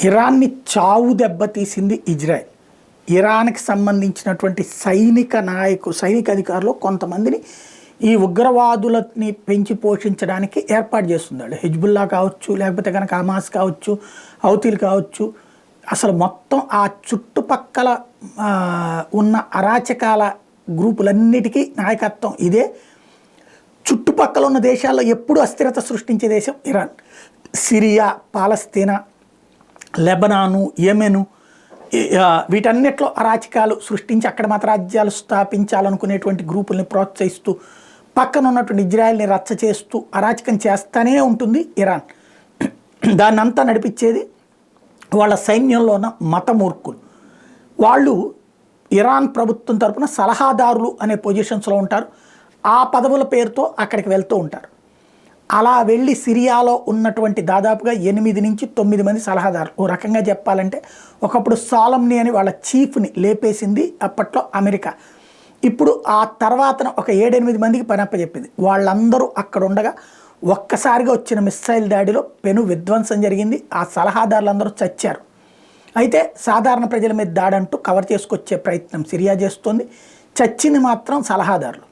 ఇరాన్ని చావు దెబ్బతీసింది ఇజ్రాయెల్. ఇరాన్కి సంబంధించినటువంటి సైనిక అధికారులు కొంతమందిని ఈ ఉగ్రవాదులని పెంచి పోషించడానికి ఏర్పాటు చేస్తున్నాడు. హిజ్బుల్లా కావచ్చు, లేకపోతే కనుక హమాస్ కావచ్చు, హౌతీలు కావచ్చు. అసలు మొత్తం ఆ చుట్టుపక్కల ఉన్న అరాచకాల గ్రూపులన్నిటికీ నాయకత్వం ఇదే. చుట్టుపక్కల ఉన్న దేశాల్లో ఎప్పుడు అస్థిరత సృష్టించే దేశం ఇరాన్. సిరియా, పాలస్తీనా, లెబనాను, యెమెను, వీటన్నిటిలో అరాచకాలు సృష్టించి అక్కడ మతరాజ్యాలు స్థాపించాలనుకునేటువంటి గ్రూపుల్ని ప్రోత్సహిస్తూ పక్కన ఉన్నటువంటి ఇజ్రాయెల్ని రచ్చ చేస్తూ అరాచకం చేస్తూనే ఉంటుంది ఇరాన్. దాన్నంతా నడిపించేది వాళ్ళ సైన్యంలో ఉన్న మతమూర్ఖులు. వాళ్ళు ఇరాన్ ప్రభుత్వం తరపున సలహాదారులు అనే పొజిషన్స్లో ఉంటారు. ఆ పదవుల పేరుతో అక్కడికి వెళ్తూ ఉంటారు. అలా వెళ్ళి సిరియాలో ఉన్నటువంటి దాదాపుగా 8 నుంచి 9 మంది సలహాదారులు. ఓ రకంగా చెప్పాలంటే ఒకప్పుడు సాలమ్ని అని వాళ్ళ చీఫ్ని లేపేసింది అప్పట్లో అమెరికా. ఇప్పుడు ఆ తర్వాత ఒక 7-8 మందికి పనప్పచెప్పింది. వాళ్ళందరూ అక్కడ ఉండగా ఒక్కసారిగా వచ్చిన మిస్సైల్ దాడిలో పెను విధ్వంసం జరిగింది. ఆ సలహాదారులందరూ చచ్చారు. అయితే సాధారణ ప్రజల మీద దాడంటూ కవర్ చేసుకొచ్చే ప్రయత్నం సిరియా చేస్తోంది. చచ్చింది మాత్రం సలహాదారులు.